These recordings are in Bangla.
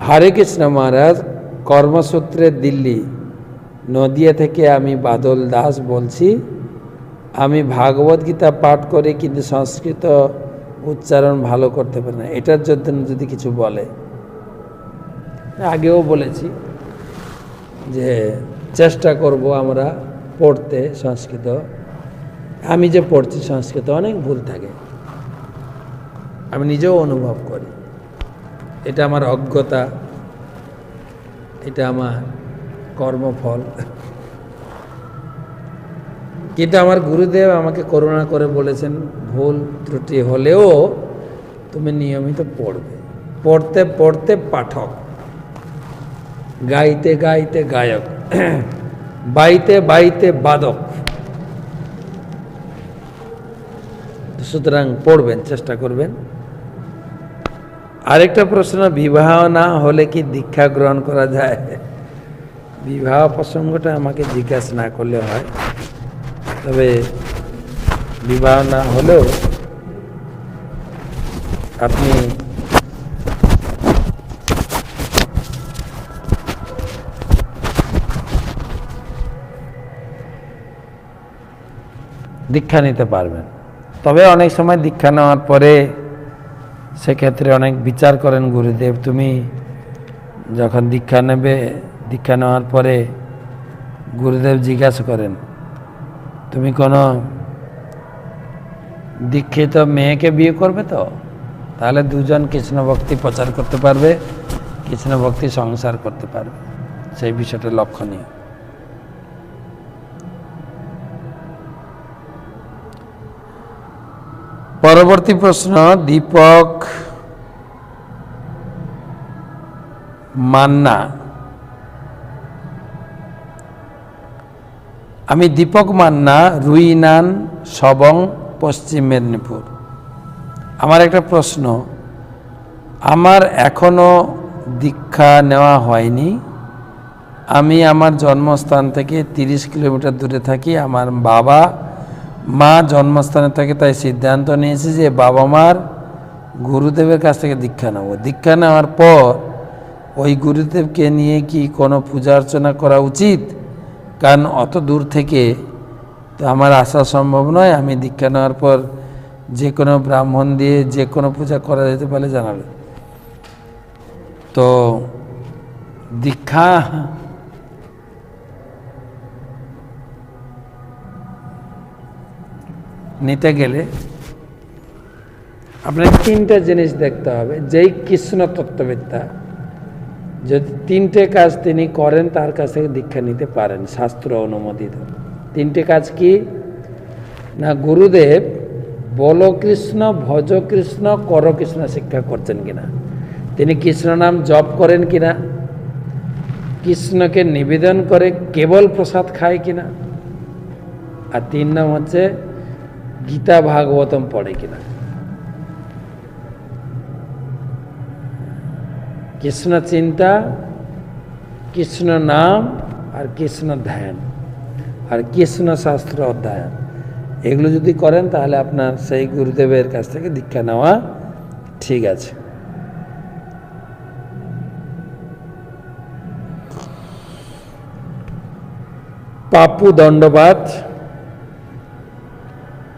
হরে কৃষ্ণ মহারাজ, কর্মসূত্রে দিল্লি নদিয়া থেকে আমি বাদল দাস বলছি। আমি ভাগবত গীতা পাঠ করি কিন্তু সংস্কৃত উচ্চারণ ভালো করতে পারি না, এটার জন্য যদি কিছু বলে। আগেও বলেছি যে চেষ্টা করব আমরা পড়তে সংস্কৃত। আমি যে পড়ছি সংস্কৃত অনেক ভুল থাকে, আমি নিজেও অনুভব করি। এটা আমার অজ্ঞতা, এটা আমার কর্মফল। কিন্তু আমার গুরুদেব আমাকে করুণা করে বলেছেন, ভুল ত্রুটি হলেও তুমি নিয়মিত পড়বে। পড়তে পড়তে পাঠক, গাইতে গাইতে গায়ক, বাইতে বাইতে বাদক। সুতরাং পড়বেন, চেষ্টা করবেন। আরেকটা প্রশ্ন, বিবাহ না হলে কি দীক্ষা গ্রহণ করা যায়? বিবাহ প্রসঙ্গটা আমাকে জিজ্ঞাসা না করলে হয়, তবে বিবাহ না হলেও আপনি দীক্ষা নিতে পারবেন। তবে অনেক সময় দীক্ষা নেওয়ার পরে সেক্ষেত্রে অনেক বিচার করেন গুরুদেব। তুমি যখন দীক্ষা নেবে, দীক্ষা নেওয়ার পরে গুরুদেব জিজ্ঞাসা করেন, তুমি কোনো দীক্ষিত মেয়েকে বিয়ে করবে তো? তাহলে দুজন কৃষ্ণ ভক্তি প্রচার করতে পারবে, কৃষ্ণ ভক্তি সংসার করতে পারবে। সেই বিষয়টা লক্ষণীয়। পরবর্তী প্রশ্ন, দীপক মান্না। আমি দীপক মান্না, রুইনান, সবং, পশ্চিম মেদিনীপুর। আমার একটা প্রশ্ন, আমার এখনো দীক্ষা নেওয়া হয়নি। আমি আমার জন্মস্থান থেকে 30 কিলোমিটার দূরে থাকি। আমার বাবা মা জন্মস্থানে থাকে, তাই সিদ্ধান্ত নিয়েছি যে বাবা মার গুরুদেবের কাছ থেকে দীক্ষা নেব। দীক্ষা নেওয়ার পর ওই গুরুদেবকে নিয়ে কি কোনো পূজা অর্চনা করা উচিত? কারণ অত দূর থেকে তো আমার আসা সম্ভব নয়। আমি দীক্ষা নেওয়ার পর যে কোনো ব্রাহ্মণ দিয়ে যে কোনো পূজা করা যেতে পারে জানাবে। তো দীক্ষা নিতে গেলে আপনার 3টে জিনিস দেখতে হবে। যেই কৃষ্ণ তত্ত্ববিদ্যা যদি 3টে কাজ তিনি করেন, তার কাছ থেকে দীক্ষা নিতে পারেন, শাস্ত্র অনুমোদিত। 3টে কাজ কি না, গুরুদেব বলো কৃষ্ণ, ভজ কৃষ্ণ, কর কৃষ্ণ শিক্ষা করছেন কিনা, তিনি কৃষ্ণ নাম জপ করেন কিনা, কৃষ্ণকে নিবেদন করে কেবল প্রসাদ খায় কিনা, আর 3 নাম হচ্ছে গীতা ভাগবতম পড়ে কিনা। কৃষ্ণ চিন্তা, কৃষ্ণ নাম, আর কৃষ্ণ ধ্যান, আর কৃষ্ণ শাস্ত্র অধ্যয়ন, এগুলো যদি করেন তাহলে আপনার সেই গুরুদেবের কাছ থেকে দীক্ষা নেওয়া ঠিক আছে। পাপু দণ্ডবাদ।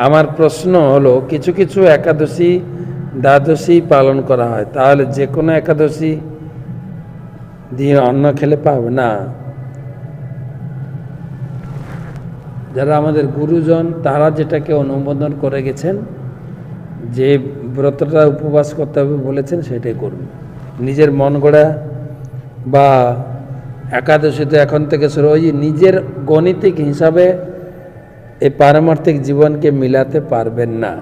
আমার প্রশ্ন হলো, কিছু কিছু একাদশী দ্বাদশী পালন করা হয়, তাহলে যে কোনো একাদশী দিয়ে অন্ন খেলে পাবে না? যারা আমাদের গুরুজন তারা যেটাকে অনুমোদন করে গেছেন, যে ব্রতটা উপবাস করতে হবে বলেছেন, সেটাই করুন। নিজের মন গড়া বা একাদশীতে এখন থেকে শুরু, ওই নিজের গণিতিক হিসাবে এই পারমার্থিক জীবনকে মিলাতে পারবেন না।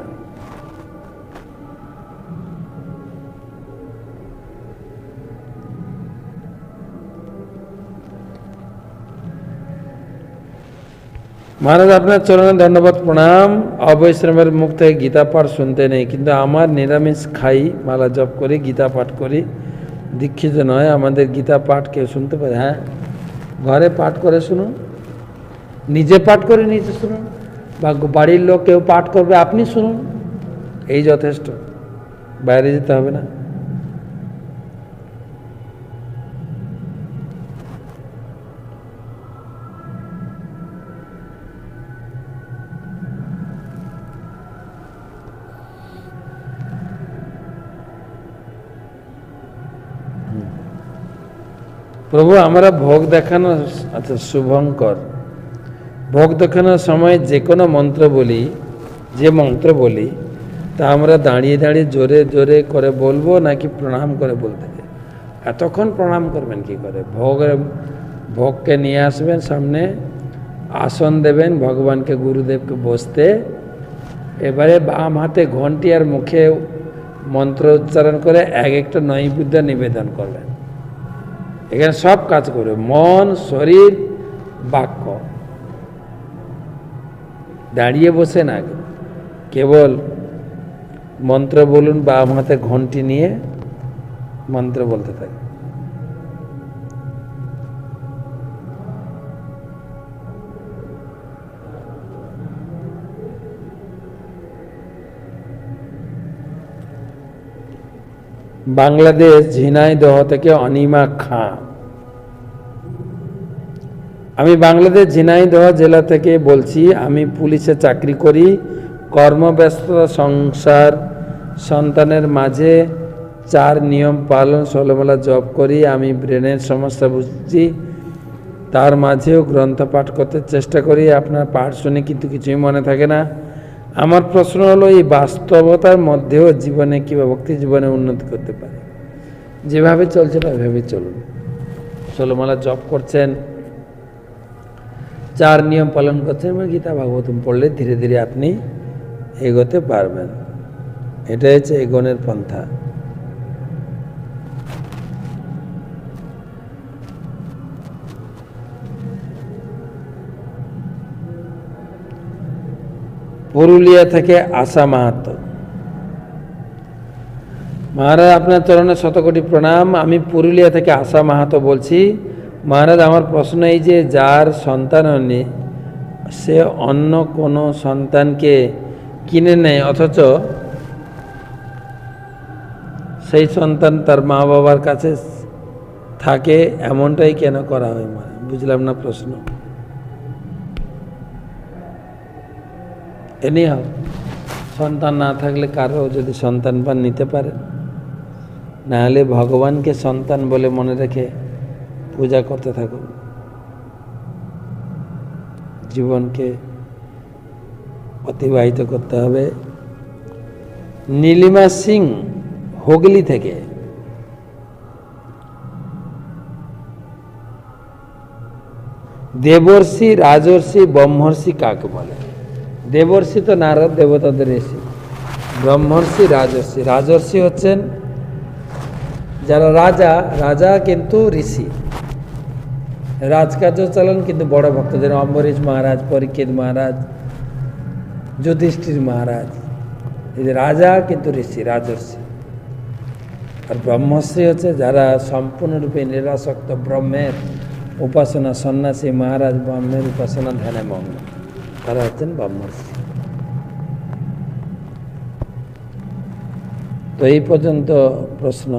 মহারাজ আপনার চরণে ধন্যবাদ, প্রণাম। অবৈষ্ণবের মুখ থেকে গীতা পাঠ শুনতে নেই, কিন্তু আমার নিরামিষ খাই, মালা জপ করি, গীতা পাঠ করি, দীক্ষিত নয়। আমাদের গীতা পাঠ কেউ শুনতে পারে? হ্যাঁ, ঘরে পাঠ করে শুনুন, নিজে পাঠ করে নিজে শুনুন, বা বাড়ির লোক কেউ পাঠ করবে আপনি শুনুন, এই যথেষ্ট, বাইরে যেতে হবে না। প্রভু আমরা ভোগ দেখানো, আচ্ছা শুভঙ্কর, ভোগ দেখানোর সময় যে কোনো মন্ত্র বলি, যে মন্ত্র বলি তা আমরা দাঁড়িয়ে দাঁড়িয়ে জোরে জোরে করে বলবো নাকি প্রণাম করে বলতে হবে? এতক্ষণ প্রণাম করবেন কি করে? ভোগকে নিয়ে আসবেন সামনে, আসন দেবেন ভগবানকে, গুরুদেবকে বসতে, এবারে বাম হাতে ঘন্টি আর মুখে মন্ত্র উচ্চারণ করে এক একটা নৈবেদ্য নিবেদন করবেন। এখানে সব কাজ করবে, মন, শরীর, বাক্য। দাঁড়িয়ে বসে না, কেবল মন্ত্র বলুন, বাম হাতে ঘন্টি নিয়ে মন্ত্র বলতে থাকে। বাংলাদেশ ঝিনাইদহ থেকে অনিমা খাঁ। আমি বাংলাদেশ ঝিনাইদহ জেলা থেকে বলছি। আমি পুলিশে চাকরি করি। কর্মব্যস্ততা, সংসার, সন্তানের মাঝে 4 নিয়ম পালন, 16 বেলা জব করি। আমি ব্রেনের সমস্যা বুঝছি, তার মাঝেও গ্রন্থ পাঠ করতে চেষ্টা করি। আপনার পাঠ শুনে কিন্তু কিছুই মনে থাকে না। আমার প্রশ্ন হলো, এই বাস্তবতার মধ্যেও জীবনে কিংবা ভক্তি জীবনে উন্নতি করতে পারে? যেভাবে চলছে ওইভাবে চলুন। 16 মালা জপ করছেন, 4 নিয়ম পালন করছেন, গীতা ভাগবতম পড়লে ধীরে ধীরে আপনি এগোতে পারবেন। এটাই হচ্ছে এগোনের পন্থা। পুরুলিয়া থেকে আশা মাহাতো। মহারাজ আপনার চরণে শতকোটি প্রণাম। আমি পুরুলিয়া থেকে আশা মাহাতো বলছি। মহারাজ আমার প্রশ্ন এই যে, যার সন্তান হয়নি সে অন্য কোনো সন্তানকে কিনে নেয়, অথচ সেই সন্তান তার মা বাবার কাছে থাকে, এমনটাই কেন করা হয়? বুঝলাম না প্রশ্ন। এনিহাও, সন্তান না থাকলে কারো যদি সন্তান পান নিতে পারেন, নাহলে ভগবানকে সন্তান বলে মনে রেখে পূজা করতে থাকুন। জীবনকে অতিবাহিত করতে হবে। নীলিমা সিং হুগলি থেকে। দেবর্ষি, রাজর্ষি, ব্রহ্মর্ষি কাকে বলে? দেবর্ষি তো নারদ দেবতাদের ঋষি। ব্রহ্মর্ষি, রাজর্ষি। রাজর্ষি হচ্ছেন যারা রাজা, রাজা কিন্তু ঋষি, রাজকার্য চালান কিন্তু বড় ভক্ত, যেন অম্বরীশ মহারাজ, পরীক্ষিত মহারাজ, যুধিষ্ঠির মহারাজ। এই যে রাজা কিন্তু ঋষি, রাজর্ষি। আর ব্রহ্মশ্রী হচ্ছে যারা সম্পূর্ণরূপে নিরাসক্ত, ব্রহ্মের উপাসনা, সন্ন্যাসী মহারাজ, ব্রহ্মের উপাসনা ধ্যানে মগ্ন, তারা হচ্ছেন ব্রহ্মশ্রী। তো এই পর্যন্ত প্রশ্ন।